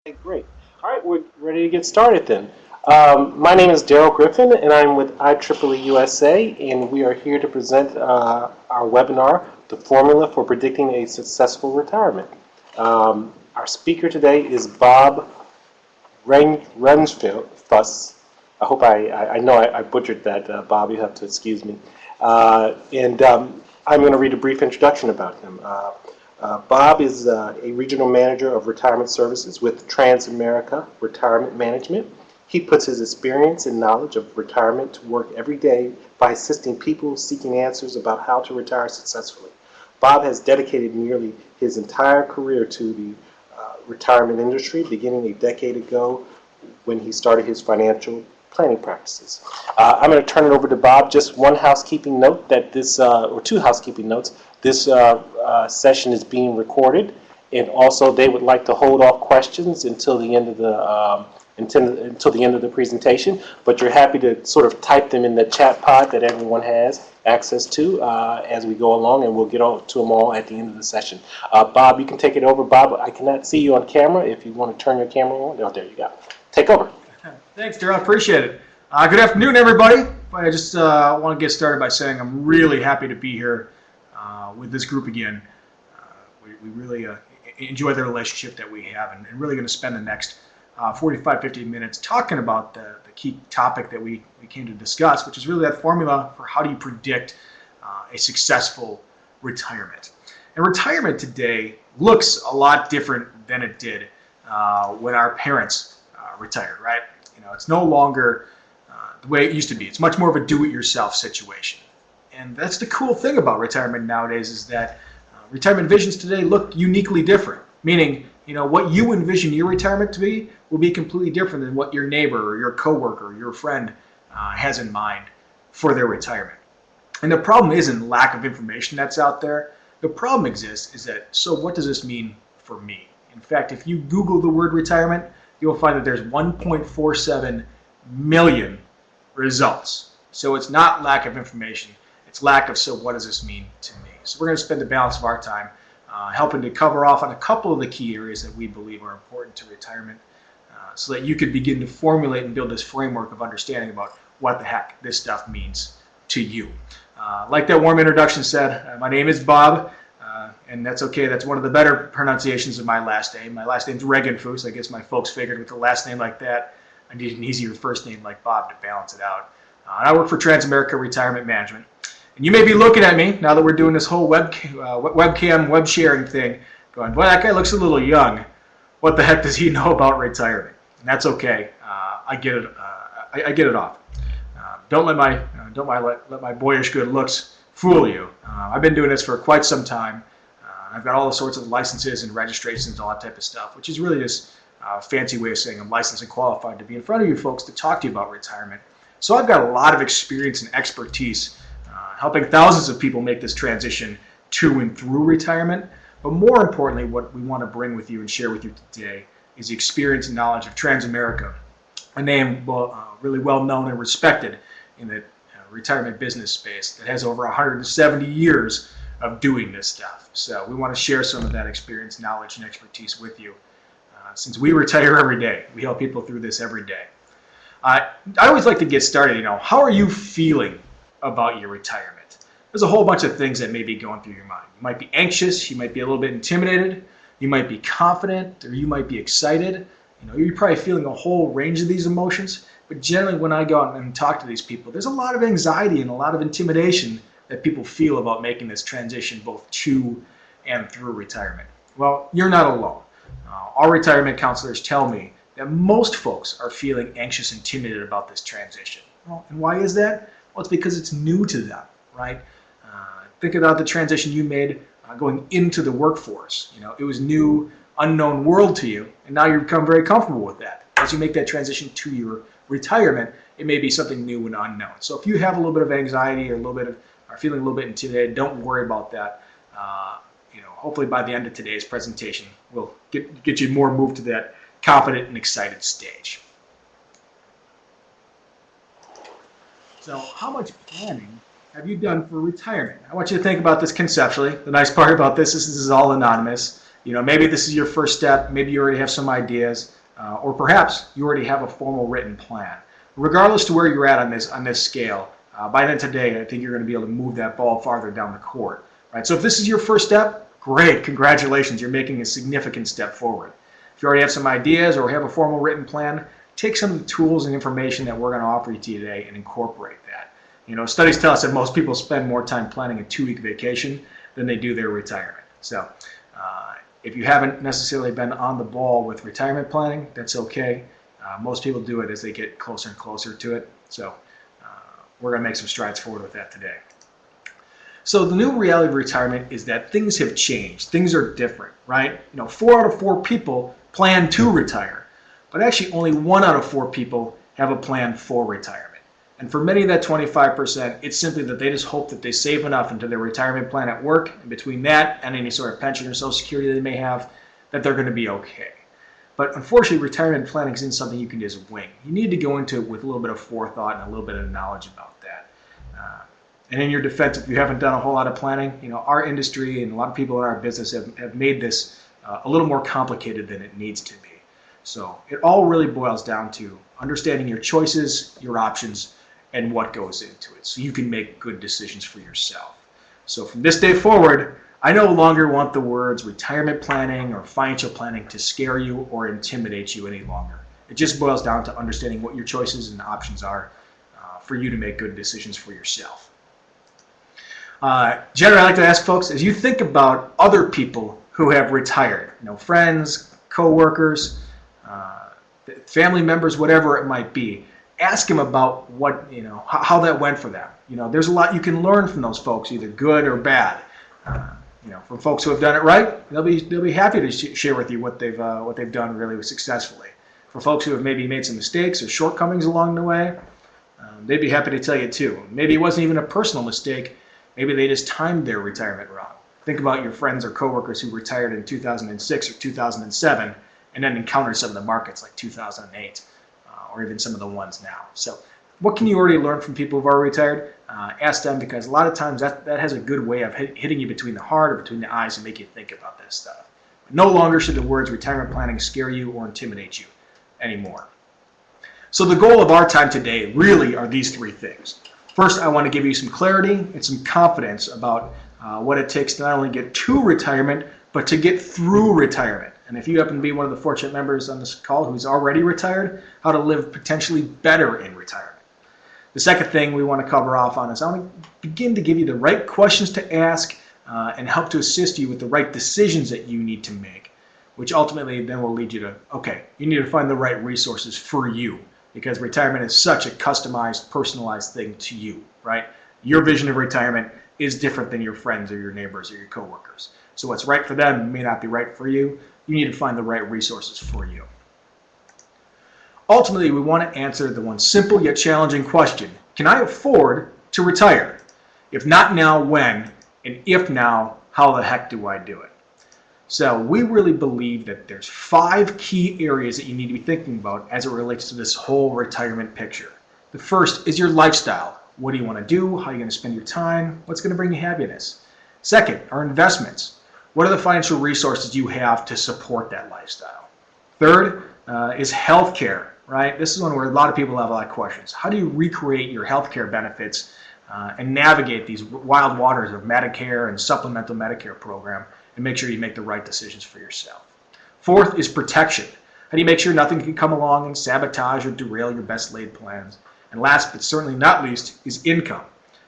Okay, great. All right, we're ready to get started then. My name is Daryl Griffin, and I'm with IEEE USA, and we are here to present our webinar, The Formula for Predicting a Successful Retirement. Our speaker today is Bob Rensfuss. I hope I know I butchered that, Bob. You have to excuse me. And I'm going to read a brief introduction about him. Bob is a regional manager of retirement services with Transamerica Retirement Management. He puts his experience and knowledge of retirement to work every day by assisting people seeking answers about how to retire successfully. Bob has dedicated nearly his entire career to the retirement industry, beginning a decade ago when he started his financial planning practices. I'm going to turn it over to Bob. Just one housekeeping note that or two housekeeping notes. This session is being recorded, and also they would like to hold off questions until the end of the presentation. But you're happy to sort of type them in the chat pod that everyone has access to as we go along, and we'll get to them all at the end of the session. Bob, you can take it over. Bob, I cannot see you on camera. If you want to turn your camera on, oh, there you go. Take over. Thanks, Daryl. I appreciate it. Good afternoon, everybody. I just want to get started by saying I'm really happy to be here with this group again. We really enjoy the relationship that we have, and really going to spend the next 45, 50 minutes talking about the key topic that we came to discuss, which is really that formula for how do you predict a successful retirement. And retirement today looks a lot different than it did when our parents retired, right? You know, it's no longer the way it used to be. It's much more of a do-it-yourself situation. And that's the cool thing about retirement nowadays is that retirement visions today look uniquely different. Meaning, you know, what you envision your retirement to be will be completely different than what your neighbor or your coworker or your friend has in mind for their retirement. And the problem isn't lack of information that's out there. The problem exists is that, so what does this mean for me? In fact, if you Google the word retirement, you'll find that there's 1.47 million results. So it's not lack of information. It's lack of, so what does this mean to me? So we're going to spend the balance of our time helping to cover off on a couple of the key areas that we believe are important to retirement so that you could begin to formulate and build this framework of understanding about what the heck this stuff means to you. Like that warm introduction said, my name is Bob, and that's okay. That's one of the better pronunciations of my last name. My last name's Regenfuss. I guess my folks figured with a last name like that, I need an easier first name like Bob to balance it out. And I work for Transamerica Retirement Management. And you may be looking at me, now that we're doing this whole webcam, web sharing thing, going, boy, that guy looks a little young. What the heck does he know about retirement? And that's okay. I get it. I get it off. Don't let my boyish good looks fool you. I've been doing this for quite some time. I've got all the sorts of licenses and registrations, all that type of stuff, which is really just a fancy way of saying I'm licensed and qualified to be in front of you folks to talk to you about retirement. So I've got a lot of experience and expertise helping thousands of people make this transition to and through retirement. But more importantly, what we want to bring with you and share with you today is the experience and knowledge of Transamerica, a name really well known and respected in the retirement business space that has over 170 years of doing this stuff. So we want to share some of that experience, knowledge, and expertise with you. Since we retire every day, we help people through this every day. I always like to get started, you know, how are you feeling about your retirement? There's a whole bunch of things that may be going through your mind. You might be anxious, you might be a little bit intimidated, you might be confident, or you might be excited. You know, you're probably feeling a whole range of these emotions, but generally when I go out and talk to these people, there's a lot of anxiety and a lot of intimidation that people feel about making this transition both to and through retirement. Well, you're not alone. Our retirement counselors tell me that most folks are feeling anxious and timid about this transition. Well, and why is that? Well, it's because it's new to them, right? Think about the transition you made going into the workforce. You know, it was new, unknown world to you, and now you've become very comfortable with that. As you make that transition to your retirement, it may be something new and unknown. So if you have a little bit of anxiety or are feeling a little bit intimidated, don't worry about that. You know, hopefully by the end of today's presentation, we'll get you more moved to that confident and excited stage. So how much planning have you done for retirement? I want you to think about this conceptually. The nice part about this is all anonymous. You know, maybe this is your first step. Maybe you already have some ideas. or perhaps you already have a formal written plan. Regardless to where you're at on this scale, by then today, I think you're going to be able to move that ball farther down the court. Right? So if this is your first step, great, congratulations, you're making a significant step forward. If you already have some ideas or have a formal written plan, take some of the tools and information that we're going to offer you today and incorporate that. Studies tell us that most people spend more time planning a 2-week vacation than they do their retirement. So if you haven't necessarily been on the ball with retirement planning, that's okay. Most people do it as they get closer and closer to it. So we're going to make some strides forward with that today. So the new reality of retirement is that things have changed. Things are different, right? 4 out of 4 people plan to retire, but actually only 1 out of 4 people have a plan for retirement. And for many of that 25%, it's simply that they just hope that they save enough into their retirement plan at work, and between that and any sort of pension or Social Security they may have, that they're going to be okay. But unfortunately, retirement planning isn't something you can just wing. You need to go into it with a little bit of forethought and a little bit of knowledge about that. And in your defense, if you haven't done a whole lot of planning, our industry and a lot of people in our business have made this a little more complicated than it needs to be. So it all really boils down to understanding your choices, your options, and what goes into it, so you can make good decisions for yourself. So from this day forward, I no longer want the words retirement planning or financial planning to scare you or intimidate you any longer. It just boils down to understanding what your choices and options are for you to make good decisions for yourself. Generally, I like to ask folks, as you think about other people who have retired, friends, co-workers, family members, whatever it might be, ask them about what, how that went for them. There's a lot you can learn from those folks, either good or bad. From folks who have done it right, they'll be happy to share with you what they've done really successfully. For folks who have maybe made some mistakes or shortcomings along the way, they'd be happy to tell you too. Maybe it wasn't even a personal mistake. Maybe they just timed their retirement wrong. Think about your friends or coworkers who retired in 2006 or 2007 and then encountered some of the markets like 2008 or even some of the ones now. So what can you already learn from people who've already retired? Ask them, because a lot of times that has a good way of hitting you between the heart or between the eyes and make you think about this stuff. But no longer should the words retirement planning scare you or intimidate you anymore. So the goal of our time today really are these 3 things. First, I want to give you some clarity and some confidence about what it takes to not only get to retirement, but to get through retirement. And if you happen to be one of the fortunate members on this call who's already retired, how to live potentially better in retirement. The second thing we want to cover off on is I want to begin to give you the right questions to ask and help to assist you with the right decisions that you need to make, which ultimately then will lead you to, okay, you need to find the right resources for you, because retirement is such a customized, personalized thing to you, right? Your vision of retirement is different than your friends or your neighbors or your coworkers. So what's right for them may not be right for you. You need to find the right resources for you. Ultimately, we want to answer the one simple yet challenging question: can I afford to retire? If not now, when? And if now, how the heck do I do it? So we really believe that there's 5 key areas that you need to be thinking about as it relates to this whole retirement picture. The first is your lifestyle. What do you want to do? How are you going to spend your time? What's going to bring you happiness? Second, are investments. What are the financial resources you have to support that lifestyle? Third is healthcare, right? This is one where a lot of people have a lot of questions. How do you recreate your healthcare benefits and navigate these wild waters of Medicare and supplemental Medicare program and make sure you make the right decisions for yourself? Fourth is protection. How do you make sure nothing can come along and sabotage or derail your best laid plans? And last but certainly not least is income.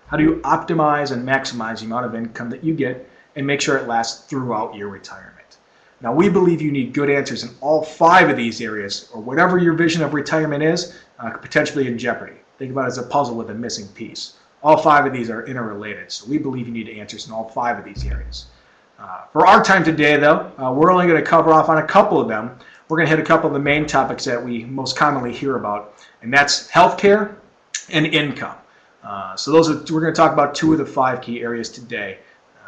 How do you optimize and maximize the amount of income that you get and make sure it lasts throughout your retirement? Now, we believe you need good answers in all 5 of these areas, or whatever your vision of retirement is, potentially in jeopardy. Think about it as a puzzle with a missing piece. All 5 of these are interrelated, so we believe you need answers in all 5 of these areas. For our time today, though, we're only going to cover off on a couple of them. We're going to hit a couple of the main topics that we most commonly hear about, and that's healthcare and income. So we're going to talk about 2 of the 5 key areas today.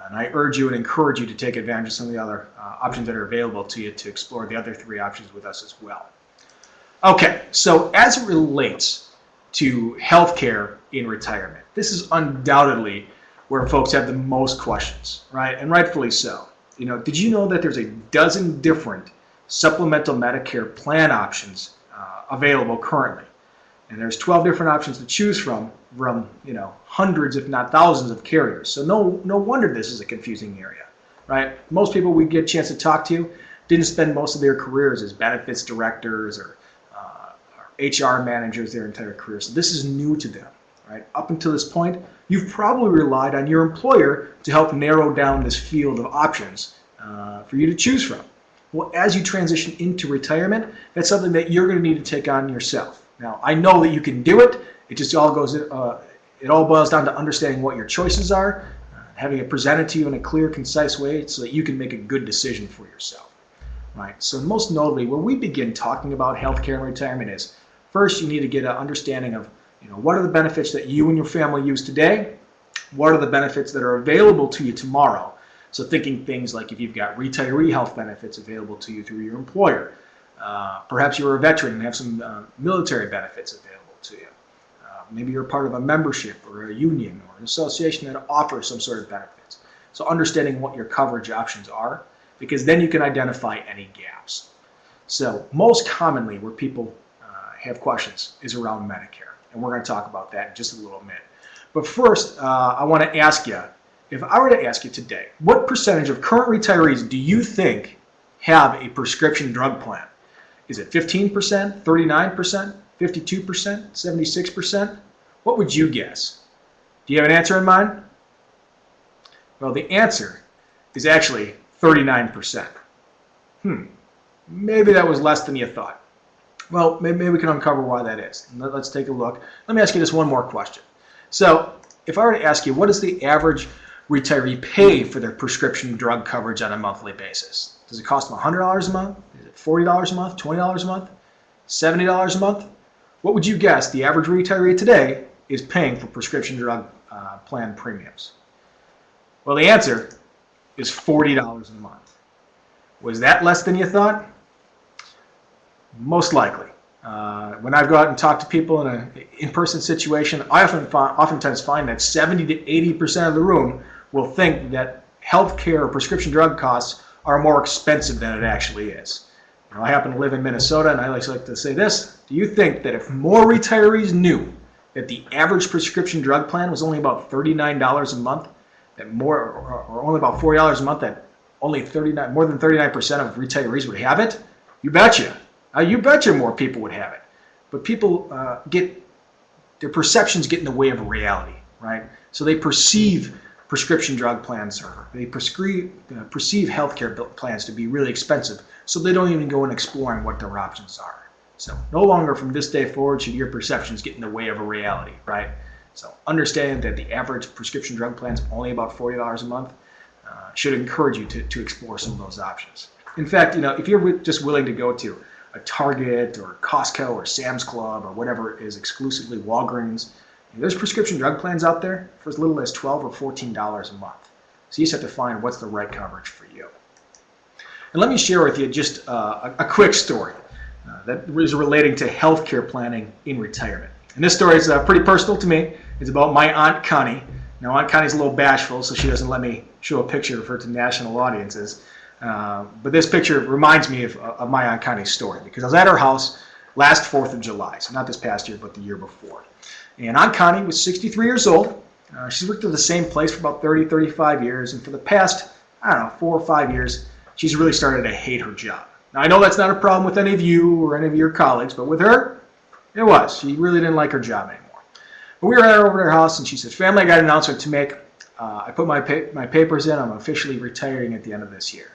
And I urge you and encourage you to take advantage of some of the other options that are available to you to explore the other 3 options with us as well. Okay, so as it relates to healthcare in retirement, this is undoubtedly where folks have the most questions, right? And rightfully so. Did you know that there's a dozen different supplemental Medicare plan options available currently. And there's 12 different options to choose from hundreds, if not thousands, of carriers. So no wonder this is a confusing area, right? Most people we get a chance to talk to didn't spend most of their careers as benefits directors or HR managers their entire career. So this is new to them, right? Up until this point, you've probably relied on your employer to help narrow down this field of options for you to choose from. Well, as you transition into retirement, that's something that you're going to need to take on yourself. Now, I know that you can do it. It just all goes. It all boils down to understanding what your choices are, having it presented to you in a clear, concise way, so that you can make a good decision for yourself. Right. So, most notably, when we begin talking about healthcare and retirement, is first you need to get an understanding of what are the benefits that you and your family use today. What are the benefits that are available to you tomorrow? So, thinking things like if you've got retiree health benefits available to you through your employer. Perhaps you're a veteran and have some military benefits available to you. Maybe you're part of a membership or a union or an association that offers some sort of benefits. So understanding what your coverage options are, because then you can identify any gaps. So most commonly where people have questions is around Medicare. And we're going to talk about that in just a little bit. But first, I want to ask you, if I were to ask you today, what percentage of current retirees do you think have a prescription drug plan? Is it 15%, 39%, 52%, 76%? What would you guess? Do you have an answer in mind? Well, the answer is actually 39%. Maybe that was less than you thought. Well, maybe we can uncover why that is. Let's take a look. Let me ask you just one more question. So, if I were to ask you, what does the average retiree pay for their prescription drug coverage on a monthly basis? Does it cost them $100 a month? Is it $40 a month? $20 a month? $70 a month? What would you guess the average retiree today is paying for prescription drug plan premiums? Well, the answer is $40 a month. Was that less than you thought? Most likely. When I go out and talk to people in an in-person situation, I oftentimes find that 70 to 80% of the room will think that healthcare or prescription drug costs are more expensive than it actually is. I happen to live in Minnesota, and I always like to say this. Do you think that if more retirees knew that the average prescription drug plan was only about $39 a month, that or only about $40 a month, that only more than 39% of retirees would have it? You betcha. You betcha more people would have it. But people their perceptions get in the way of reality, right? So they perceive prescription drug plans, or they perceive healthcare plans to be really expensive, so they don't even go and exploring what their options are. So no longer from this day forward should your perceptions get in the way of a reality, right? So understanding that the average prescription drug plan is only about $40 a month should encourage you to explore some of those options. In fact, if you're just willing to go to a Target or Costco or Sam's Club or whatever is exclusively Walgreens, there's prescription drug plans out there for as little as $12 or $14 a month. So you just have to find what's the right coverage for you. And let me share with you just a quick story that is relating to healthcare planning in retirement. And this story is pretty personal to me. It's about my Aunt Connie. Now, Aunt Connie's a little bashful, so she doesn't let me show a picture of her to national audiences. But this picture reminds me of my Aunt Connie's story, because I was at her house last 4th of July, so not this past year, but the year before. And Aunt Connie was 63 years old. She's worked at the same place for about 30, 35 years, and for the past, 4 or 5 years, she's really started to hate her job. Now, I know that's not a problem with any of you or any of your colleagues, but with her, it was. She really didn't like her job anymore. But we were over at her house, and she said, "Family, I got an announcement to make. I put my papers in. I'm officially retiring at the end of this year."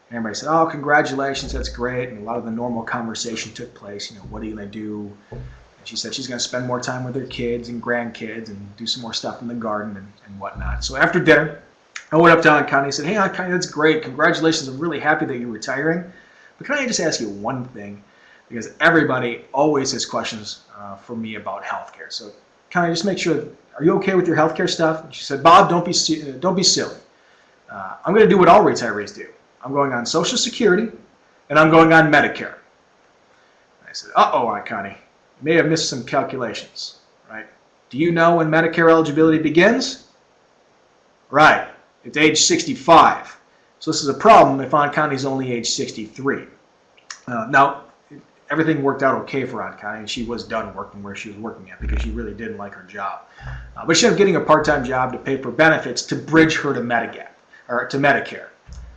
And everybody said, "Oh, congratulations, that's great." And a lot of the normal conversation took place. What are you going to do? And she said she's going to spend more time with her kids and grandkids and do some more stuff in the garden and whatnot. So after dinner, I went up to Aunt Connie and said, "Hey, Aunt Connie, that's great. Congratulations. I'm really happy that you're retiring. But can I just ask you one thing? Because everybody always has questions for me about healthcare. So can I just make sure, are you okay with your healthcare stuff?" And she said, "Bob, don't be silly. I'm going to do what all retirees do. I'm going on Social Security, and I'm going on Medicare." And I said, "Uh-oh, Aunt Connie, you may have missed some calculations, right? Do you know when Medicare eligibility begins?" "Right, it's age 65. So this is a problem if Aunt Connie's only age 63. Now, everything worked out okay for Aunt Connie, and she was done working where she was working at because she really didn't like her job. But she ended up getting a part-time job to pay for benefits to bridge her to Medicare,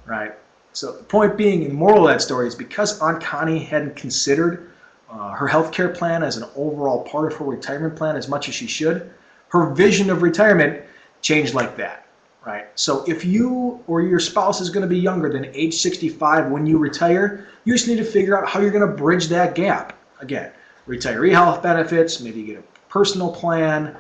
right? So the point being, and the moral of that story is because Aunt Connie hadn't considered her health care plan as an overall part of her retirement plan as much as she should, her vision of retirement changed like that, right? So if you or your spouse is going to be younger than age 65 when you retire, you just need to figure out how you're going to bridge that gap. Again, retiree health benefits, maybe you get a personal plan,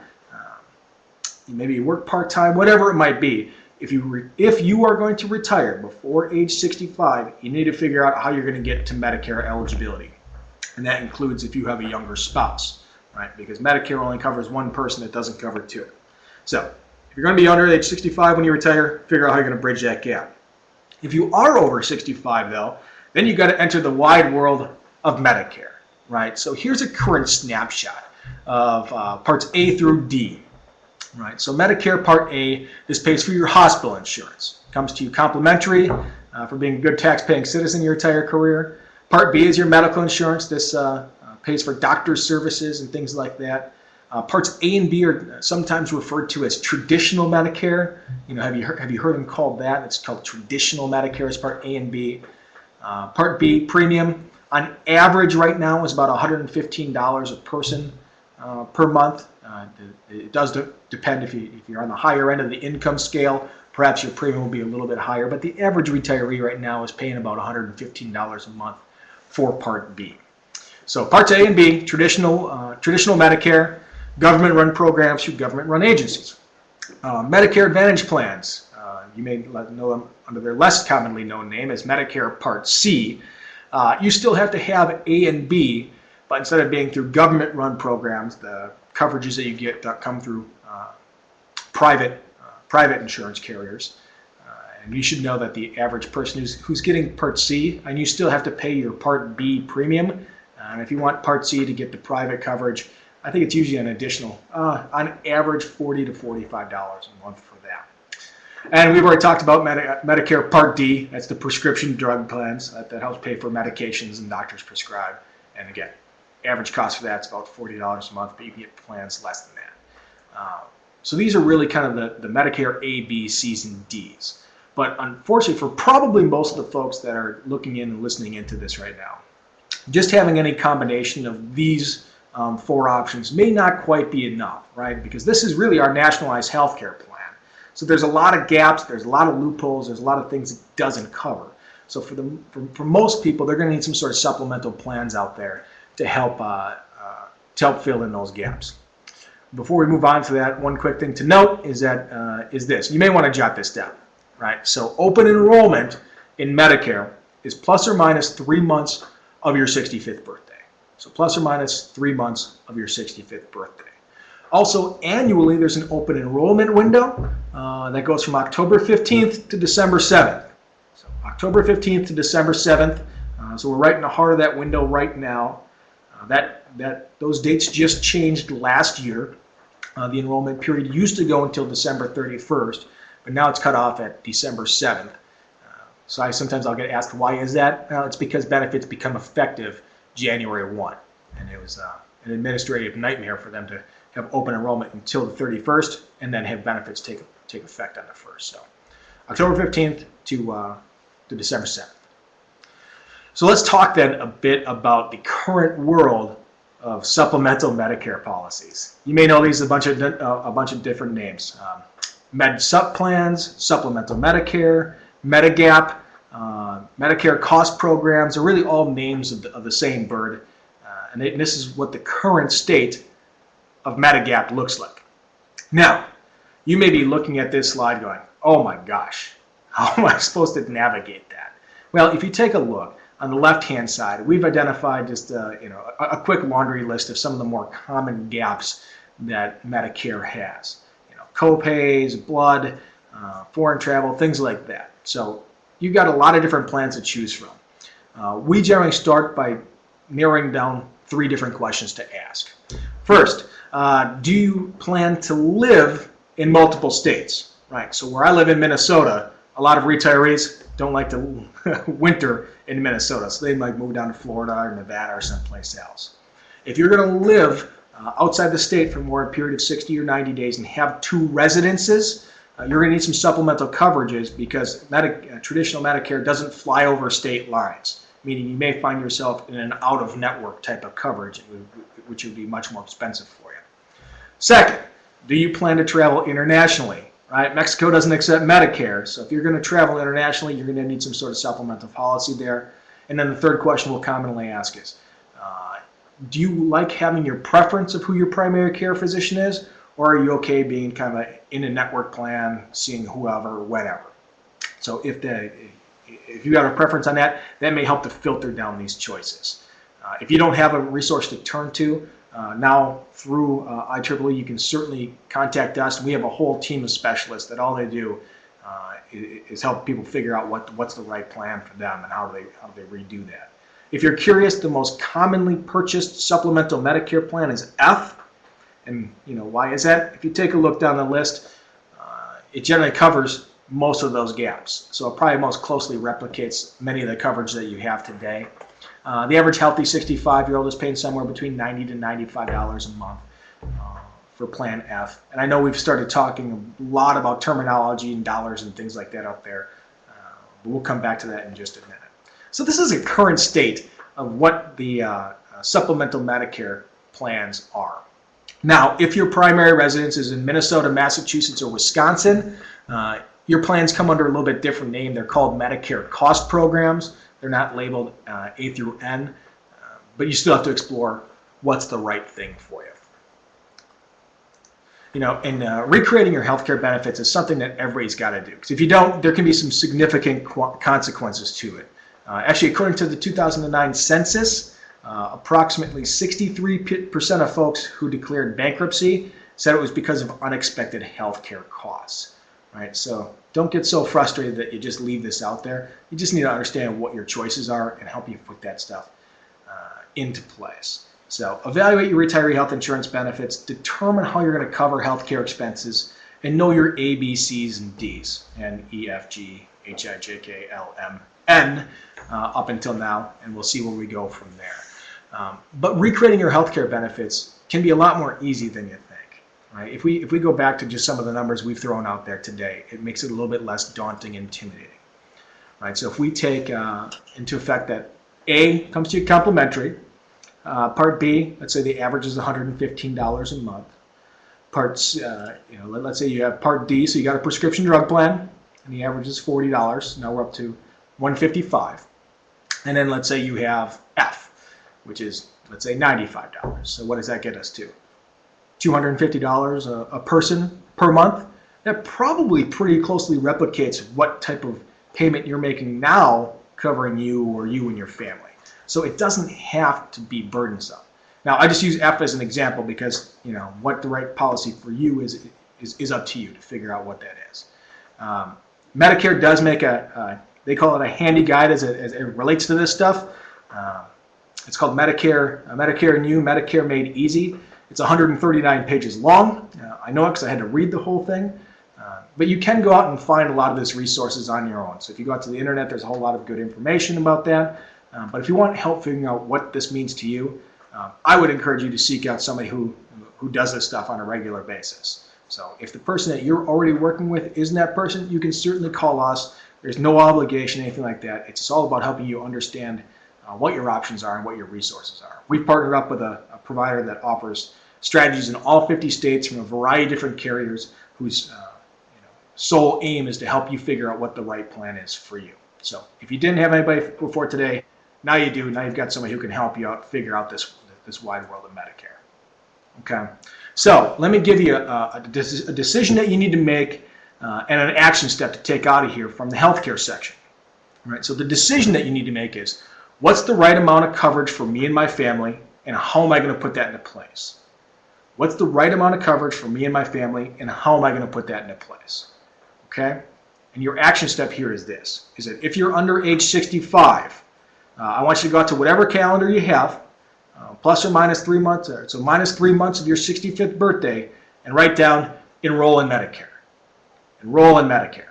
maybe you work part-time, whatever it might be. If you are going to retire before age 65, you need to figure out how you're going to get to Medicare eligibility. And that includes if you have a younger spouse, right? Because Medicare only covers one person, it doesn't cover two. So if you're going to be under age 65 when you retire, figure out how you're going to bridge that gap. If you are over 65 though, then you've got to enter the wide world of Medicare, right? So here's a current snapshot of parts A through D. Right, so Medicare Part A, this pays for your hospital insurance. Comes to you complimentary for being a good tax-paying citizen your entire career. Part B is your medical insurance. This pays for doctor's services and things like that. Parts A and B are sometimes referred to as traditional Medicare. You know, have you heard them called that? It's called traditional Medicare as Part A and B. Part B premium on average right now is about $115 a person per month. It does depend if you're on the higher end of the income scale, perhaps your premium will be a little bit higher, but the average retiree right now is paying about $115 a month for Part B. So Parts A and B, traditional Medicare, government-run programs through government-run agencies. Medicare Advantage plans, you may know them under their less commonly known name as Medicare Part C. You still have to have A and B, but instead of being through government-run programs, the coverages that you get come through private insurance carriers. And you should know that the average person who's getting Part C, and you still have to pay your Part B premium. And if you want Part C to get the private coverage, I think it's usually an additional, on average, $40 to $45 a month for that. And we've already talked about Medicare Part D. That's the prescription drug plans that helps pay for medications and doctors prescribe. And again, average cost for that's about $40 a month, but you can get plans less than that. So these are really kind of the Medicare A, B, C's, and D's. But unfortunately, for probably most of the folks that are looking in and listening into this right now, just having any combination of these four options may not quite be enough, right? Because this is really our nationalized healthcare plan. So there's a lot of gaps, there's a lot of loopholes, there's a lot of things it doesn't cover. So for most people, they're going to need some sort of supplemental plans out there to help fill in those gaps. Before we move on to that, one quick thing to note is that is this. You may want to jot this down, right? So open enrollment in Medicare is plus or minus 3 months of your 65th birthday. So plus or minus 3 months of your 65th birthday. Also, annually, there's an open enrollment window that goes from October 15th to December 7th. So October 15th to December 7th. So we're right in the heart of that window right now. Those dates just changed last year. The enrollment period used to go until December 31st, but now it's cut off at December 7th. So sometimes I'll get asked, why is that? It's because benefits become effective January 1. And it was an administrative nightmare for them to have open enrollment until the 31st and then have benefits take effect on the 1st. So October 15th to December 7th. So let's talk then a bit about the current world of supplemental Medicare policies. You may know these a bunch of different names. Med Sup plans, supplemental Medicare, Medigap, Medicare cost programs are really all names of the same bird. And this is what the current state of Medigap looks like. Now, you may be looking at this slide going, oh my gosh, how am I supposed to navigate that? Well, if you take a look, on the left-hand side, we've identified just a quick laundry list of some of the more common gaps that Medicare has. Co-pays, blood, foreign travel, things like that. So you've got a lot of different plans to choose from. We generally start by narrowing down 3 different questions to ask. First, do you plan to live in multiple states? Right. So where I live in Minnesota, a lot of retirees don't like to winter in Minnesota, so they might move down to Florida or Nevada or someplace else. If you're going to live outside the state for more a period of 60 or 90 days and have two residences, you're going to need some supplemental coverages because traditional Medicare doesn't fly over state lines, meaning you may find yourself in an out-of-network type of coverage, which would be much more expensive for you. Second, do you plan to travel internationally? Right? Mexico doesn't accept Medicare, so if you're going to travel internationally, you're going to need some sort of supplemental policy there. And then the third question we'll commonly ask is, do you like having your preference of who your primary care physician is, or are you okay being kind of in a network plan, seeing whoever, whatever? So if you got a preference on that, that may help to filter down these choices. If you don't have a resource to turn to, now through IEEE, you can certainly contact us. We have a whole team of specialists that all they do is help people figure out what's the right plan for them and how they redo that. If you're curious, the most commonly purchased supplemental Medicare plan is F. And why is that? If you take a look down the list, it generally covers most of those gaps. So it probably most closely replicates many of the coverage that you have today. The average healthy 65-year-old is paying somewhere between $90 to $95 a month for Plan F. And I know we've started talking a lot about terminology and dollars and things like that out there. But we'll come back to that in just a minute. So this is a current state of what the supplemental Medicare plans are. Now, if your primary residence is in Minnesota, Massachusetts, or Wisconsin, your plans come under a little bit different name. They're called Medicare cost programs. They're not labeled A through N, but you still have to explore what's the right thing for you. And recreating your healthcare benefits is something that everybody's got to do. Because if you don't, there can be some significant consequences to it. Actually, according to the 2009 census, approximately 63% of folks who declared bankruptcy said it was because of unexpected healthcare costs. Right? So don't get so frustrated that you just leave this out there. You just need to understand what your choices are and help you put that stuff into place. So evaluate your retiree health insurance benefits, determine how you're going to cover healthcare expenses, and know your A, B, C's, and D's, and E, F, G, H, I, J, K, L, M, N up until now, and we'll see where we go from there. But recreating your healthcare benefits can be a lot more easy than you think. Right? If we go back to just some of the numbers we've thrown out there today, it makes it a little bit less daunting and intimidating. Right? So if we take into effect that A comes to you complimentary, Part B, let's say the average is $115 a month. Parts, let's say you have Part D, so you got a prescription drug plan, and the average is $40. Now we're up to $155. And then let's say you have F, which is, let's say, $95. So what does that get us to? $250 a person per month? That probably pretty closely replicates what type of payment you're making now covering you or you and your family. So it doesn't have to be burdensome. Now, I just use F as an example because, what the right policy for you is up to you to figure out what that is. Medicare does make they call it a handy guide as it relates to this stuff. It's called Medicare New, Medicare Made Easy. It's 139 pages long. I know it because I had to read the whole thing. But you can go out and find a lot of these resources on your own. So if you go out to the internet, there's a whole lot of good information about that. But if you want help figuring out what this means to you, I would encourage you to seek out somebody who does this stuff on a regular basis. So if the person that you're already working with isn't that person, you can certainly call us. There's no obligation, anything like that. It's all about helping you understand what your options are and what your resources are. We've partnered up with a provider that offers strategies in all 50 states from a variety of different carriers whose sole aim is to help you figure out what the right plan is for you. So if you didn't have anybody before today, now you do. Now you've got somebody who can help you out figure out this wide world of Medicare. Okay, so let me give you a decision that you need to make and an action step to take out of here from the healthcare section. All right, so the decision that you need to make is, what's the right amount of coverage for me and my family, and how am I going to put that into place? What's the right amount of coverage for me and my family, and how am I going to put that into place? Okay, and your action step here is this, is that if you're under age 65, I want you to go out to whatever calendar you have, plus or minus 3 months, so minus 3 months of your 65th birthday, and write down enroll in Medicare. Enroll in Medicare.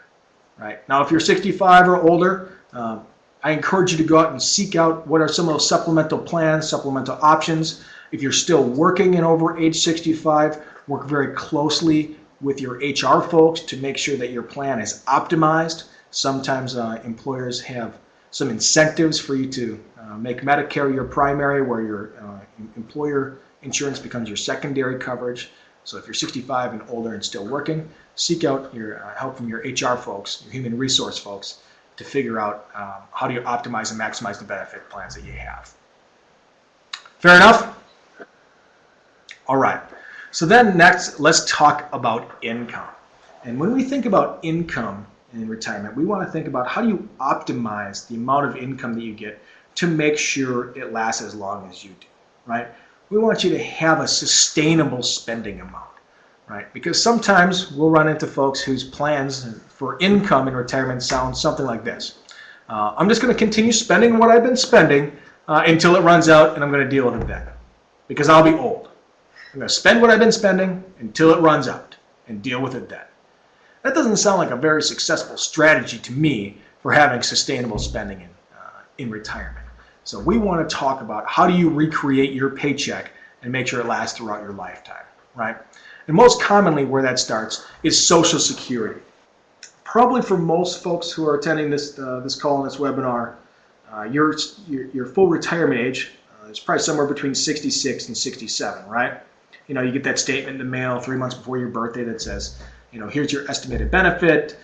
right? Now, if you're 65 or older, I encourage you to go out and seek out what are some of those supplemental plans, supplemental options. If you're still working and over age 65, work very closely with your HR folks to make sure that your plan is optimized. Sometimes employers have some incentives for you to make Medicare your primary, where your employer insurance becomes your secondary coverage. So if you're 65 and older and still working, seek out your help from your HR folks, your human resource folks, to figure out how do you optimize and maximize the benefit plans that you have. Fair enough? All right. So then next, let's talk about income. And when we think about income in retirement, we want to think about how do you optimize the amount of income that you get to make sure it lasts as long as you do, right? We want you to have a sustainable spending amount, right? Because sometimes we'll run into folks whose plans for income in retirement sound something like this. I'm just going to continue spending what I've been spending until it runs out, and I'm going to deal with it then, because I'll be old. I'm going to spend what I've been spending until it runs out and deal with it then. That doesn't sound like a very successful strategy to me for having sustainable spending in retirement. So we want to talk about how do you recreate your paycheck and make sure it lasts throughout your lifetime, right? And most commonly where that starts is Social Security. Probably for most folks who are attending this call and this webinar, your full retirement age is probably somewhere between 66 and 67, right? You know, you get that statement in the mail 3 months before your birthday that says, you know, here's your estimated benefit.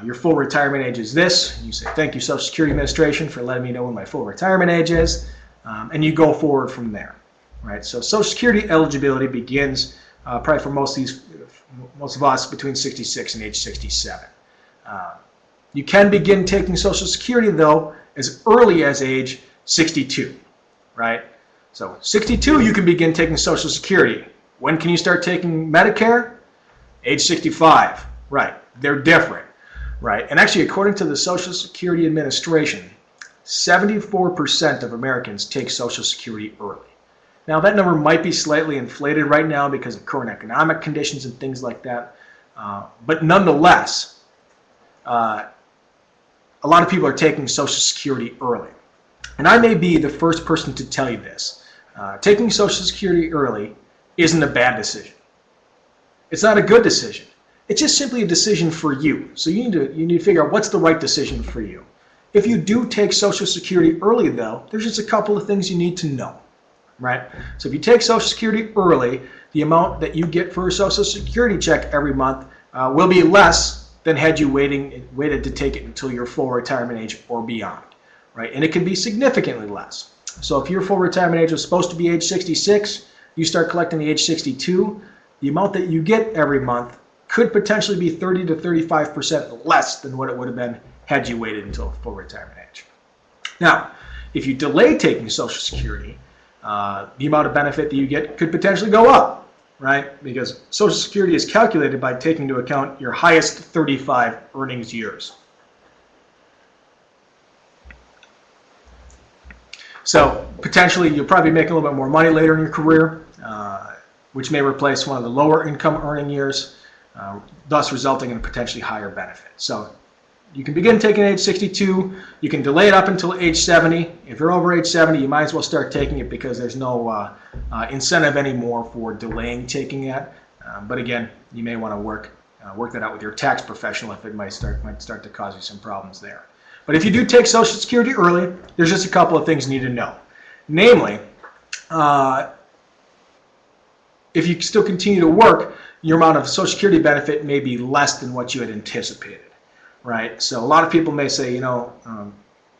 Your full retirement age is this. You say, thank you, Social Security Administration, for letting me know when my full retirement age is. And you go forward from there, right? So Social Security eligibility begins probably for most of us between 66 and age 67. You can begin taking Social Security, though, as early as age 62, right? So 62, you can begin taking Social Security. When can you start taking Medicare? Age 65, right? They're different, right? And actually, according to the Social Security Administration, 74% of Americans take Social Security early. Now, that number might be slightly inflated right now because of current economic conditions and things like that. But nonetheless, a lot of people are taking Social Security early. And I may be the first person to tell you this. Taking Social Security early isn't a bad decision. It's not a good decision. It's just simply a decision for you. So you need to figure out what's the right decision for you. If you do take Social Security early, though, there's just a couple of things you need to know, right? So if you take Social Security early, the amount that you get for a Social Security check every month will be less than had you waited to take it until your full retirement age or beyond, right? And it can be significantly less. So if your full retirement age was supposed to be age 66, you start collecting the age 62, the amount that you get every month could potentially be 30 to 35% less than what it would have been had you waited until full retirement age. Now, if you delay taking Social Security, the amount of benefit that you get could potentially go up, right? Because Social Security is calculated by taking into account your highest 35 earnings years. So potentially you'll probably make a little bit more money later in your career, which may replace one of the lower income earning years, thus resulting in a potentially higher benefit. So you can begin taking age 62. You can delay it up until age 70. If you're over age 70, you might as well start taking it because there's no incentive anymore for delaying taking it. But again, you may want to work that out with your tax professional if it might start to cause you some problems there. But if you do take Social Security early, there's just a couple of things you need to know. Namely, if you still continue to work, your amount of Social Security benefit may be less than what you had anticipated, right? So a lot of people may say, you know,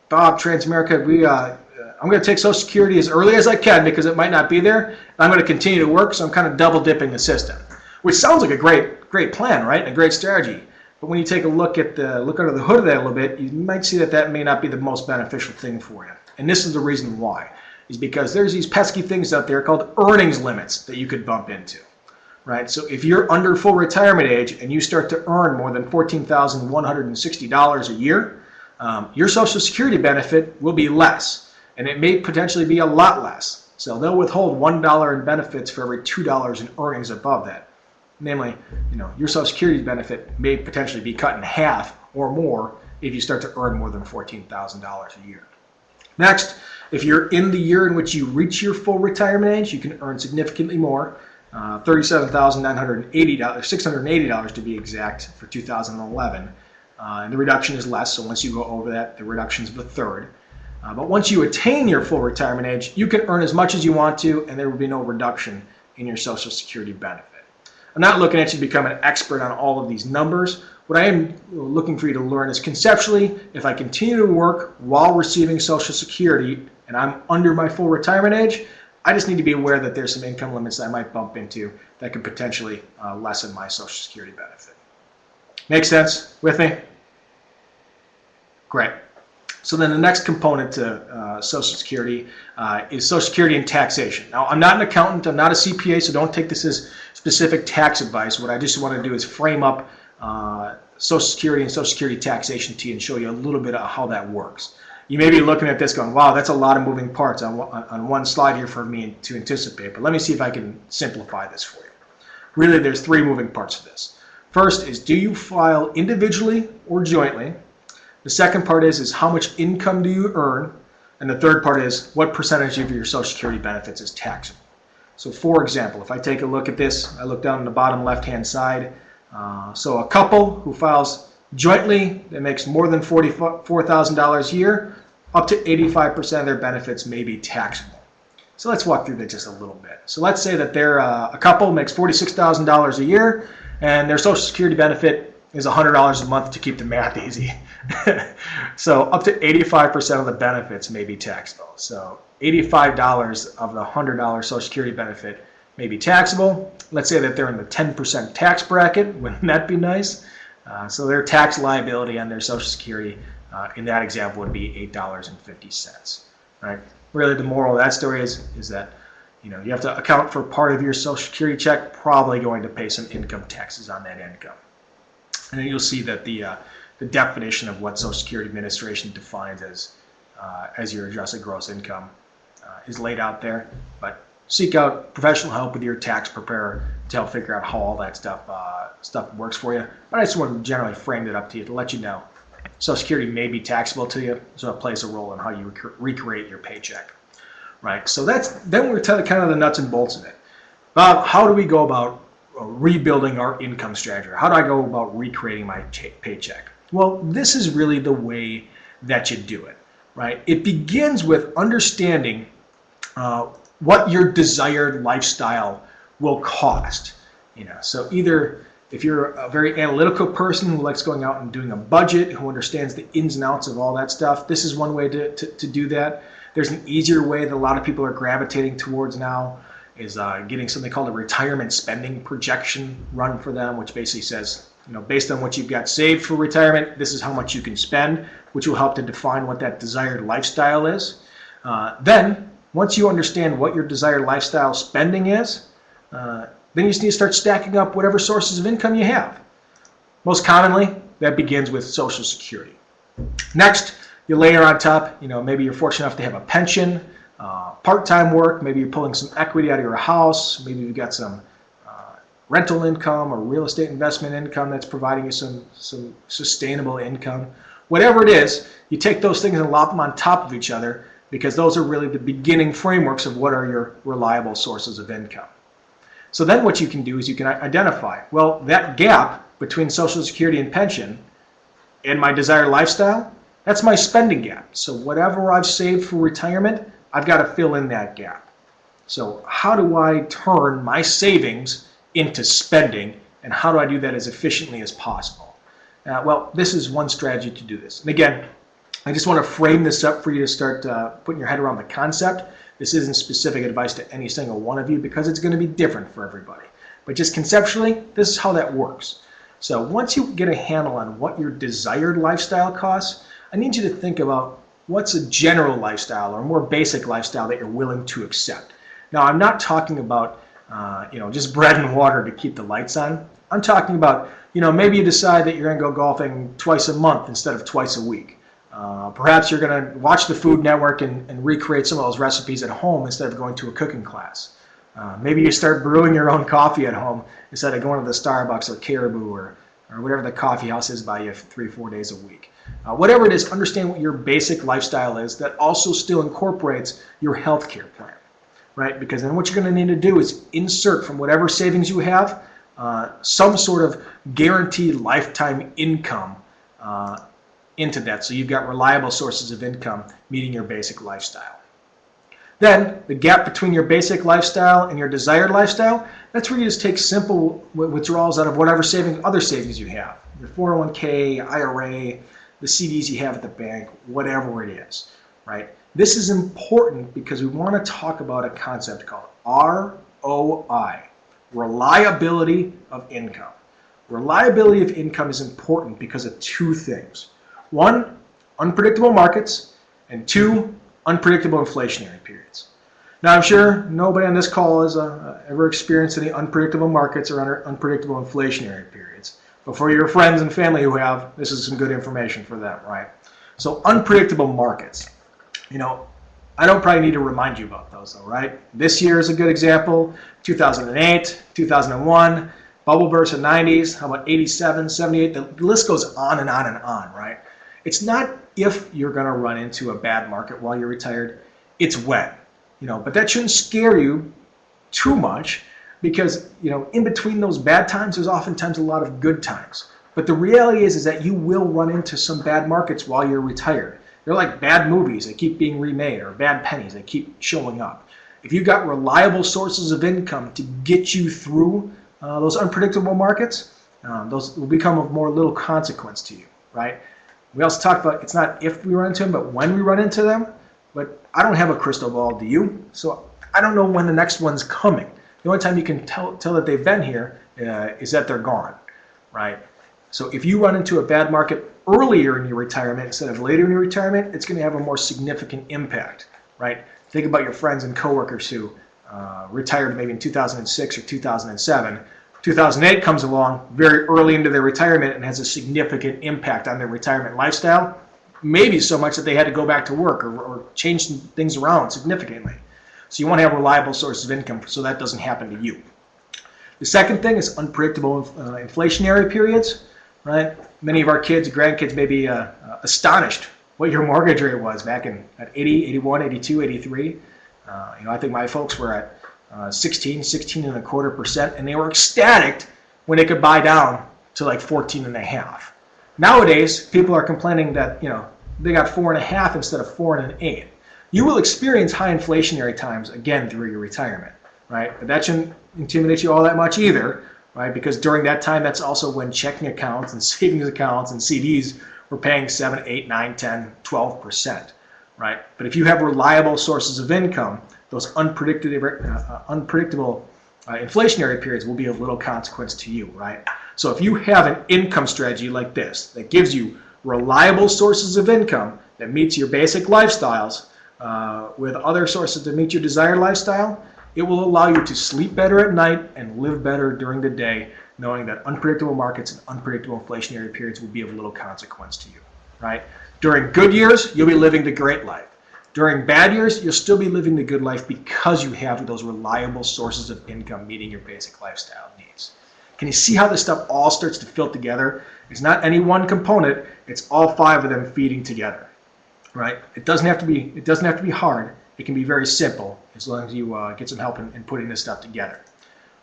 Bob, Transamerica, I'm going to take Social Security as early as I can because it might not be there. I'm going to continue to work, so I'm kind of double dipping the system, which sounds like a great plan, right? And a great strategy. But when you take a look under the hood of that a little bit, you might see that may not be the most beneficial thing for you. And this is the reason why, is because there's these pesky things out there called earnings limits that you could bump into, right? So if you're under full retirement age and you start to earn more than $14,160 a year, your Social Security benefit will be less, and it may potentially be a lot less. So they'll withhold $1 in benefits for every $2 in earnings above that. Namely, you know, your Social Security benefit may potentially be cut in half or more if you start to earn more than $14,000 a year. Next, if you're in the year in which you reach your full retirement age, you can earn significantly more, $37,680 to be exact for 2011. And the reduction is less, so once you go over that, the reduction is a third. But once you attain your full retirement age, you can earn as much as you want to, and there will be no reduction in your Social Security benefit. I'm not looking at you to become an expert on all of these numbers. What I am looking for you to learn is conceptually, if I continue to work while receiving Social Security and I'm under my full retirement age, I just need to be aware that there's some income limits I might bump into that could potentially lessen my Social Security benefit. Make sense? With me? Great. So then the next component to Social Security is Social Security and taxation. Now, I'm not an accountant, I'm not a CPA, so don't take this as specific tax advice. What I just want to do is frame up Social Security and Social Security taxation to you and show you a little bit of how that works. You may be looking at this going, wow, that's a lot of moving parts on one slide here for me to anticipate, but let me see if I can simplify this for you. Really, there's three moving parts to this. First is, do you file individually or jointly? The second part is how much income do you earn? And the third part is, what percentage of your Social Security benefits is taxable? So for example, if I take a look at this, I look down on the bottom left-hand side. So a couple who files jointly that makes more than $44,000 a year, up to 85% of their benefits may be taxable. So let's walk through that just a little bit. So let's say that they're a couple makes $46,000 a year, and their Social Security benefit is $100 a month to keep the math easy. So up to 85% of the benefits may be taxable. So $85 of the $100 Social Security benefit may be taxable. Let's say that they're in the 10% tax bracket. Wouldn't that be nice? So their tax liability on their Social Security in that example would be $8.50. Right? Really, the moral of that story is that you have to account for part of your Social Security check, probably going to pay some income taxes on that income. And then you'll see that the definition of what Social Security Administration defines as your adjusted gross income is laid out there. But seek out professional help with your tax preparer to help figure out how all that stuff works for you. But I just want to generally frame it up to you to let you know Social Security may be taxable to you, so it plays a role in how you recreate your paycheck. Right? So then we're kind of the nuts and bolts of it. Bob, how do we go about rebuilding our income strategy? How do I go about recreating my paycheck? Well, this is really the way that you do it, right? It begins with understanding what your desired lifestyle will cost. So either if you're a very analytical person who likes going out and doing a budget, who understands the ins and outs of all that stuff, this is one way to do that. There's an easier way that a lot of people are gravitating towards now, is getting something called a retirement spending projection run for them, which basically says, based on what you've got saved for retirement, this is how much you can spend, which will help to define what that desired lifestyle is. Then, once you understand what your desired lifestyle spending is, then you just need to start stacking up whatever sources of income you have. Most commonly, that begins with Social Security. Next, you layer on top, maybe you're fortunate enough to have a pension, part-time work, maybe you're pulling some equity out of your house, maybe you've got some rental income or real estate investment income that's providing you some sustainable income. Whatever it is, you take those things and lop them on top of each other, because those are really the beginning frameworks of what are your reliable sources of income. So then what you can do is you can identify, well, that gap between Social Security and pension and my desired lifestyle, that's my spending gap. So whatever I've saved for retirement, I've got to fill in that gap. So how do I turn my savings into spending, and how do I do that as efficiently as possible? Well, this is one strategy to do this. And again, I just want to frame this up for you to start putting your head around the concept. This isn't specific advice to any single one of you, because it's going to be different for everybody. But just conceptually, this is how that works. So once you get a handle on what your desired lifestyle costs, I need you to think about what's a general lifestyle or more basic lifestyle that you're willing to accept. Now, I'm not talking about just bread and water to keep the lights on. I'm talking about, maybe you decide that you're going to go golfing twice a month instead of twice a week. Perhaps you're going to watch the Food Network and recreate some of those recipes at home instead of going to a cooking class. Maybe you start brewing your own coffee at home instead of going to the Starbucks or Caribou or or whatever the coffee house is by you 3-4 days a week. Whatever it is, understand what your basic lifestyle is that also still incorporates your healthcare plan, right? Because then what you're going to need to do is insert from whatever savings you have some sort of guaranteed lifetime income into that, so you've got reliable sources of income meeting your basic lifestyle. Then the gap between your basic lifestyle and your desired lifestyle, that's where you just take simple withdrawals out of whatever other savings you have, your 401k, IRA, the CDs you have at the bank, whatever it is, right? This is important because we want to talk about a concept called ROI, reliability of income. Reliability of income is important because of two things. One, unpredictable markets, and two, unpredictable inflationary periods. Now, I'm sure nobody on this call has ever experienced any unpredictable markets or unpredictable inflationary periods. But for your friends and family who have, this is some good information for them, right? So unpredictable markets. I don't probably need to remind you about those, though, right? This year is a good example. 2008, 2001, bubble burst in the 90s, how about 87, 78? The list goes on and on and on, right? It's not if you're going to run into a bad market while you're retired, it's when. But that shouldn't scare you too much because, in between those bad times, there's oftentimes a lot of good times. But the reality is that you will run into some bad markets while you're retired. They're like bad movies that keep being remade or bad pennies that keep showing up. If you've got reliable sources of income to get you through those unpredictable markets, those will become of more little consequence to you, right? We also talked about it's not if we run into them, but when we run into them. But I don't have a crystal ball, do you? So I don't know when the next one's coming. The only time you can tell that they've been here is that they're gone, right? So if you run into a bad market earlier in your retirement instead of later in your retirement, it's going to have a more significant impact, right? Think about your friends and coworkers who retired maybe in 2006 or 2007. 2008 comes along very early into their retirement and has a significant impact on their retirement lifestyle, maybe so much that they had to go back to work or change some things around significantly. So you want to have reliable sources of income so that doesn't happen to you. The second thing is unpredictable inflationary periods, right? Many of our kids, grandkids may be astonished what your mortgage rate was back at 80, 81, 82, 83. I think my folks were at 16.25%, and they were ecstatic when they could buy down to like 14.5. Nowadays, people are complaining that they got 4.5 instead of 4 1/8. You will experience high inflationary times again through your retirement, right? But that shouldn't intimidate you all that much either, right? Because during that time, that's also when checking accounts and savings accounts and CDs were paying 7, 8, 9, 10, 12%, right? But if you have reliable sources of income, those unpredictable inflationary periods will be of little consequence to you, right? So if you have an income strategy like this that gives you reliable sources of income that meets your basic lifestyles with other sources to meet your desired lifestyle, it will allow you to sleep better at night and live better during the day, knowing that unpredictable markets and unpredictable inflationary periods will be of little consequence to you, right? During good years, you'll be living the great life. During bad years, you'll still be living the good life because you have those reliable sources of income meeting your basic lifestyle needs. Can you see how this stuff all starts to fit together? It's not any one component, it's all 5 of them feeding together, right? It doesn't have to be hard. It can be very simple as long as you get some help in putting this stuff together,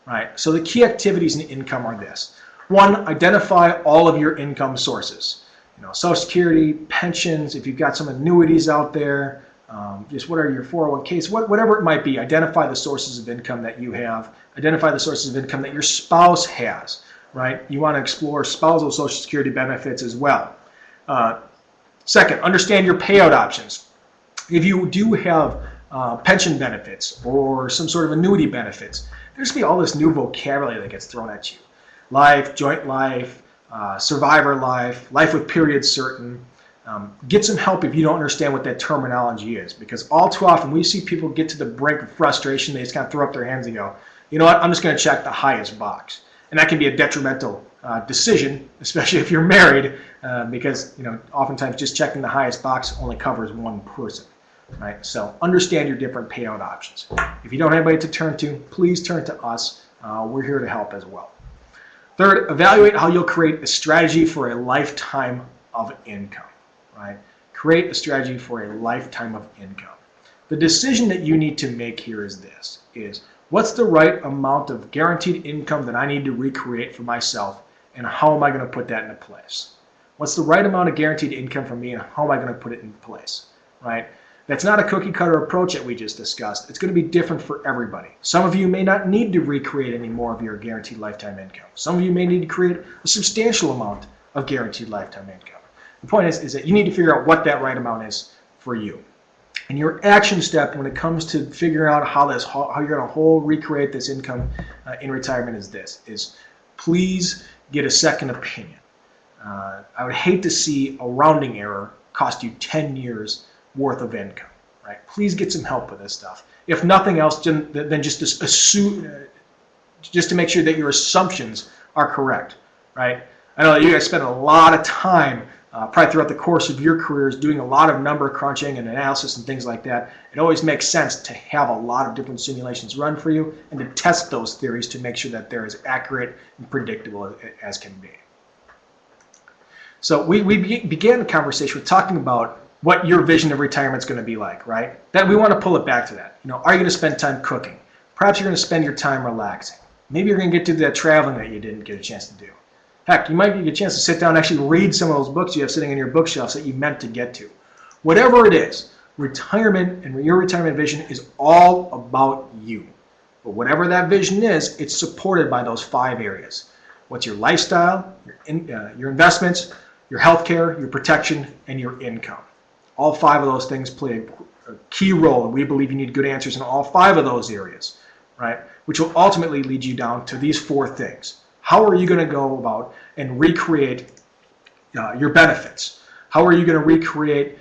right? So the key activities in income are this. 1, identify all of your income sources. Social Security, pensions, if you've got some annuities out there, just what are your 401ks, whatever it might be, identify the sources of income that you have, identify the sources of income that your spouse has, right? You want to explore spousal Social Security benefits as well. Second, understand your payout options. If you do have pension benefits or some sort of annuity benefits, there's going to be all this new vocabulary that gets thrown at you. Life, joint life, survivor life, life with periods certain. Get some help if you don't understand what that terminology is, because all too often we see people get to the brink of frustration, they just kind of throw up their hands and go, you know what, I'm just going to check the highest box. And that can be a detrimental decision, especially if you're married, because oftentimes just checking the highest box only covers one person, right? So understand your different payout options. If you don't have anybody to turn to, please turn to us. We're here to help as well. Third, evaluate how you'll create a strategy for a lifetime of income, right? Create a strategy for a lifetime of income. The decision that you need to make here is this, is what's the right amount of guaranteed income that I need to recreate for myself, and how am I going to put that into place? What's the right amount of guaranteed income for me, and how am I going to put it into place, right? That's not a cookie cutter approach that we just discussed. It's going to be different for everybody. Some of you may not need to recreate any more of your guaranteed lifetime income. Some of you may need to create a substantial amount of guaranteed lifetime income. The point is that you need to figure out what that right amount is for you. And your action step when it comes to figuring out how you're going to recreate this income in retirement is this, is please get a second opinion. I would hate to see a rounding error cost you 10 years worth of income, right? Please get some help with this stuff. If nothing else, then just assume, just to make sure that your assumptions are correct, right? I know that you guys spend a lot of time probably throughout the course of your careers doing a lot of number crunching and analysis and things like that. It always makes sense to have a lot of different simulations run for you and to test those theories to make sure that they're as accurate and predictable as can be. So we began the conversation with talking about what your vision of retirement is going to be like, right? That we want to pull it back to that. Are you going to spend time cooking? Perhaps you're going to spend your time relaxing. Maybe you're going to get to that traveling that you didn't get a chance to do. Heck, you might get a chance to sit down and actually read some of those books you have sitting in your bookshelves that you meant to get to. Whatever it is, retirement and your retirement vision is all about you. But whatever that vision is, it's supported by those 5 areas. What's your lifestyle, your investments, your healthcare, your protection, and your income. All 5 of those things play a key role, and we believe you need good answers in all 5 of those areas, right? Which will ultimately lead you down to these 4 things. How are you going to go about and recreate your benefits? How are you going to recreate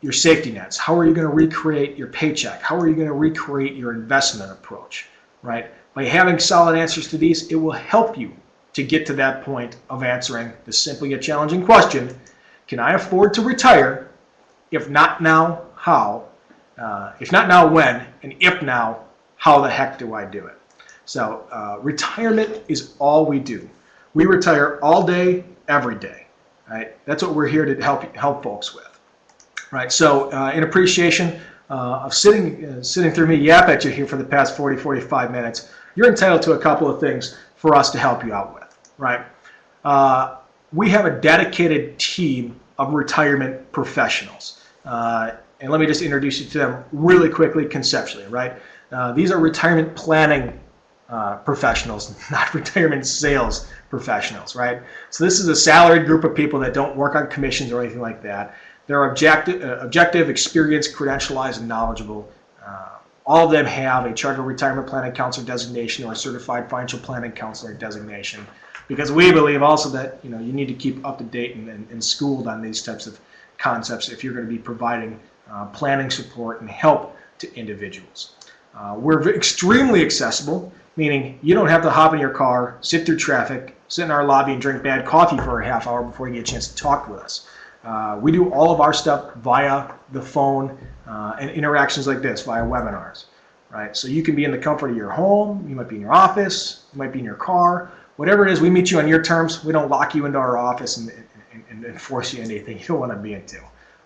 your safety nets? How are you going to recreate your paycheck? How are you going to recreate your investment approach, right? By having solid answers to these, it will help you to get to that point of answering the simply yet challenging question, can I afford to retire? If not now, how? If not now, when? And if now, how the heck do I do it? So retirement is all we do. We retire all day, every day. Right? That's what we're here to help folks with. Right? So in appreciation of sitting through me yap at you here for the past 45 minutes, you're entitled to a couple of things for us to help you out with. Right? We have a dedicated team of retirement professionals. And let me just introduce you to them really quickly conceptually, right? These are retirement planning professionals, not retirement sales professionals, right? So this is a salaried group of people that don't work on commissions or anything like that. They're objective, experienced, credentialized, and knowledgeable. All of them have a chartered retirement planning counselor designation or a certified financial planning counselor designation, because we believe also that you need to keep up to date and schooled on these types of concepts if you're going to be providing planning support and help to individuals. We're extremely accessible, meaning you don't have to hop in your car, sit through traffic, sit in our lobby and drink bad coffee for a half hour before you get a chance to talk with us. We do all of our stuff via the phone and interactions like this, via webinars. Right? So you can be in the comfort of your home, you might be in your office, you might be in your car, whatever it is, we meet you on your terms. We don't lock you into our office and force you into anything you don't want to be into.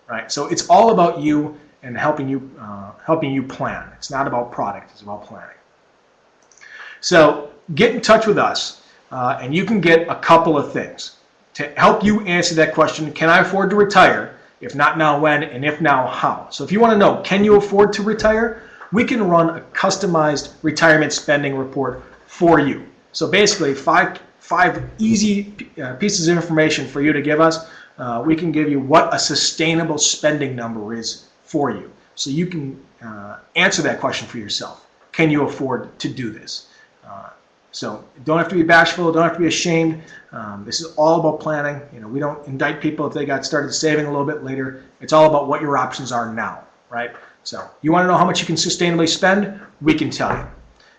Right? So it's all about you and helping you plan. It's not about product, it's about planning. So get in touch with us and you can get a couple of things to help you answer that question, can I afford to retire? If not now, when? And if now, how? So if you want to know, can you afford to retire? We can run a customized retirement spending report for you. So basically, five easy pieces of information for you to give us. We can give you what a sustainable spending number is for you. So you can answer that question for yourself. Can you afford to do this? So don't have to be bashful, don't have to be ashamed. This is all about planning. We don't indict people if they got started saving a little bit later. It's all about what your options are now, right? So you want to know how much you can sustainably spend? We can tell you.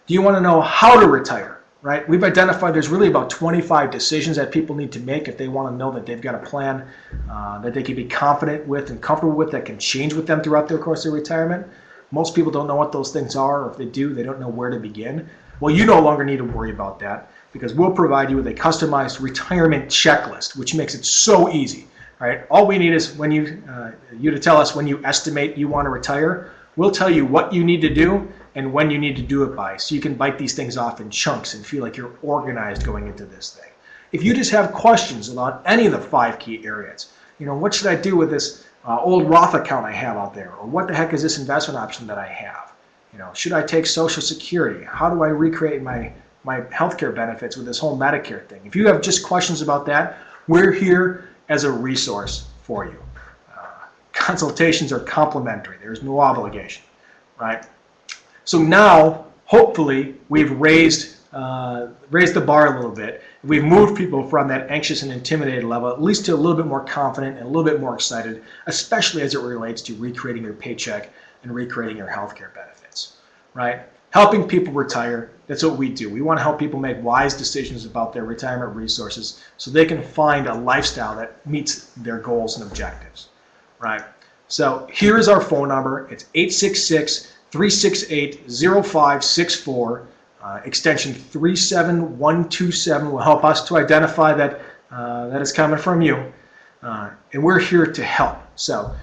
Do you want to know how to retire? Right? We've identified there's really about 25 decisions that people need to make if they want to know that they've got a plan that they can be confident with and comfortable with that can change with them throughout their course of retirement. Most people don't know what those things are, or if they do, they don't know where to begin. Well, you no longer need to worry about that. because we'll provide you with a customized retirement checklist, which makes it so easy. Right? All we need is when you to tell us when you estimate you want to retire. We'll tell you what you need to do and when you need to do it by, so you can bite these things off in chunks and feel like you're organized going into this thing. If you just have questions about any of the 5 key areas, what should I do with this old Roth account I have out there, or what the heck is this investment option that I have? Should I take Social Security? How do I recreate my healthcare benefits with this whole Medicare thing? If you have just questions about that, we're here as a resource for you. Consultations are complimentary. There's no obligation, right? So now, hopefully, we've raised the bar a little bit. We've moved people from that anxious and intimidated level, at least to a little bit more confident and a little bit more excited, especially as it relates to recreating your paycheck and recreating your healthcare benefits, right? Helping people retire, that's what we do. We want to help people make wise decisions about their retirement resources so they can find a lifestyle that meets their goals and objectives, right? So here is our phone number. It's 866-368-0564. Extension 37127 will help us to identify that it's coming from you. And we're here to help. So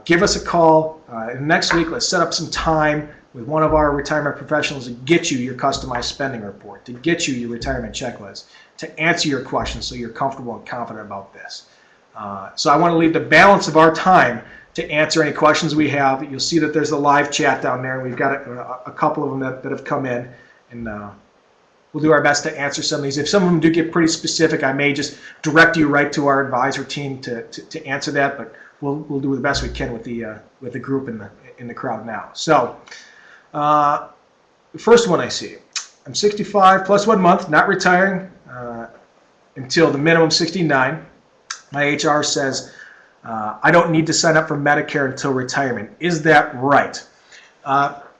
give us a call. Next week, let's set up some time with one of our retirement professionals to get you your customized spending report, to get you your retirement checklist, to answer your questions so you're comfortable and confident about this. So I want to leave the balance of our time to answer any questions we have. You'll see that there's a live chat down there, and we've got a couple of them that have come in, and we'll do our best to answer some of these. If some of them do get pretty specific, I may just direct you right to our advisor team to answer that, but we'll do the best we can with the group in the crowd now. So the first one I see, I'm 65 plus 1 month, not retiring until the minimum 69. My HR says I don't need to sign up for Medicare until retirement. Is that right?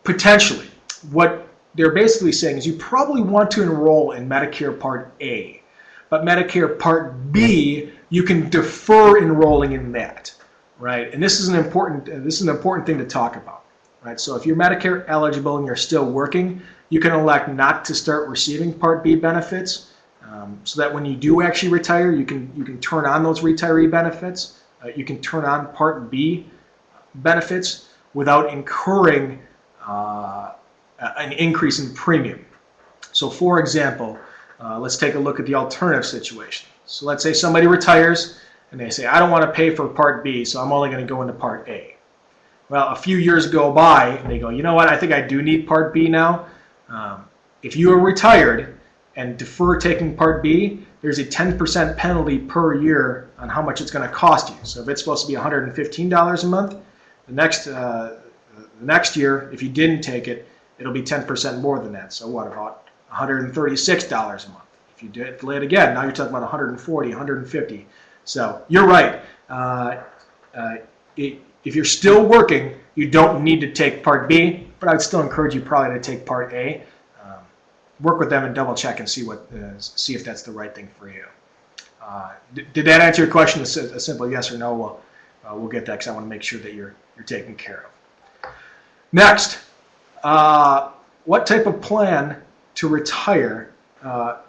Potentially. What they're basically saying is you probably want to enroll in Medicare Part A, but Medicare Part B, you can defer enrolling in that, right? And this is an important thing to talk about, right? So if you're Medicare eligible and you're still working, you can elect not to start receiving Part B benefits, so that when you do actually retire, you can turn on those retiree benefits. You can turn on Part B benefits without incurring an increase in premium. So for example, let's take a look at the alternative situation. So let's say somebody retires and they say, I don't want to pay for Part B, so I'm only going to go into Part A. Well, a few years go by and they go, you know what, I think I do need Part B now. If you are retired and defer taking Part B, there's a 10% penalty per year on how much it's going to cost you. So if it's supposed to be $115 a month, the next year, if you didn't take it, it'll be 10% more than that. So what, about $136 a month? If you delay it again, now you're talking about $140, $150. So you're right. If you're still working, you don't need to take Part B, but I'd still encourage you probably to take Part A. Work with them and double check and see if that's the right thing for you. Did that answer your question? A simple yes or no. We'll get that because I want to make sure that you're taken care of. Next, what type of plan to retire?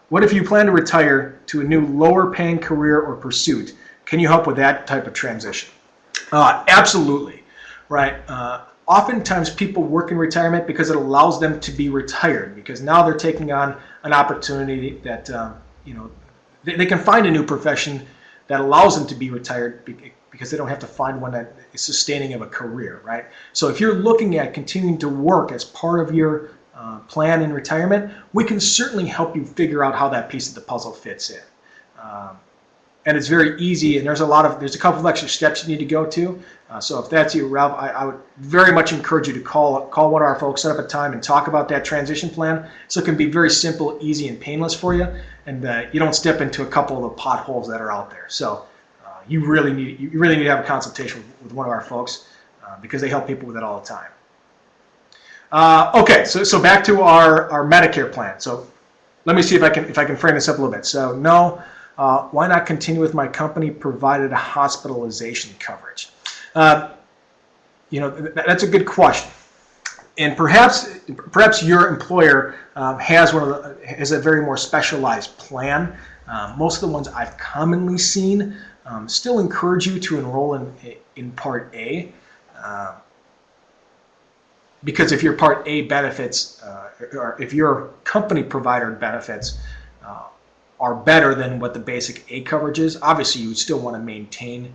What if you plan to retire to a new lower paying career or pursuit? Can you help with that type of transition? Absolutely, right? Oftentimes people work in retirement because it allows them to be retired, because now they're taking on an opportunity that they can find a new profession that allows them to be retired because they don't have to find one that is sustaining of a career, right? So if you're looking at continuing to work as part of your plan in retirement, we can certainly help you figure out how that piece of the puzzle fits in. And it's very easy, and there's a couple of extra steps you need to go to. So if that's you, Ralph, I would very much encourage you to call one of our folks, set up a time, and talk about that transition plan. So it can be very simple, easy, and painless for you, and you don't step into a couple of the potholes that are out there. So you really need to have a consultation with one of our folks because they help people with it all the time. Okay, so back to our Medicare plan. So let me see if I can frame this up a little bit. So no. Why not continue with my company provided hospitalization coverage? That's a good question. And perhaps your employer has has a very more specialized plan. Most of the ones I've commonly seen still encourage you to enroll in Part A, because if your Part A benefits, or if your company provider benefits are better than what the basic A coverage is, obviously you would still want to maintain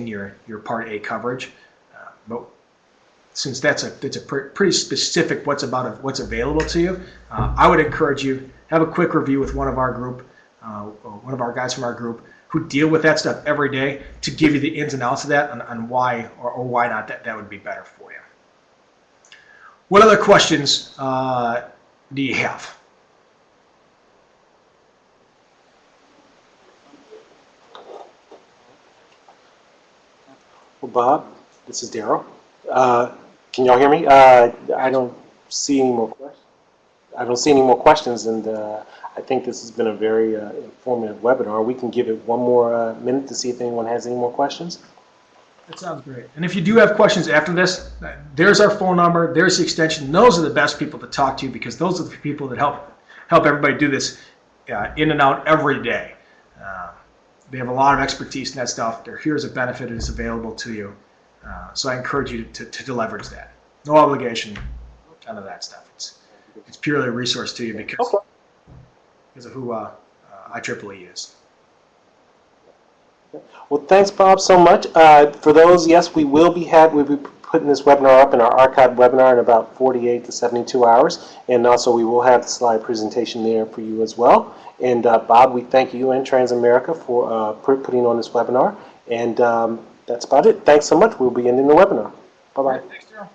your Part A coverage, but since that's a pretty specific what's available to you, I would encourage you have a quick review with one of our group, one of our guys from our group who deal with that stuff every day to give you the ins and outs of that on why or why not that would be better for you. What other questions do you have? Well, Bob, this is Daryl. Can y'all hear me? I don't see any more questions. I don't see any more questions, and I think this has been a very informative webinar. We can give it one more minute to see if anyone has any more questions. That sounds great. And if you do have questions after this, there's our phone number, there's the extension. Those are the best people to talk to because those are the people that help everybody do this in and out every day. They have a lot of expertise in that stuff. They're here as a benefit and it's available to you. So I encourage you to leverage that. No obligation, none of that stuff. It's purely a resource to you because of who IEEE is. Well, thanks, Bob, so much. For those, yes, we'll be putting this webinar up in our archived webinar in about 48 to 72 hours. And also, we will have the slide presentation there for you as well. And Bob, we thank you and Transamerica for putting on this webinar. And that's about it. Thanks so much. We'll be ending the webinar. Bye-bye. Thanks, Daryl.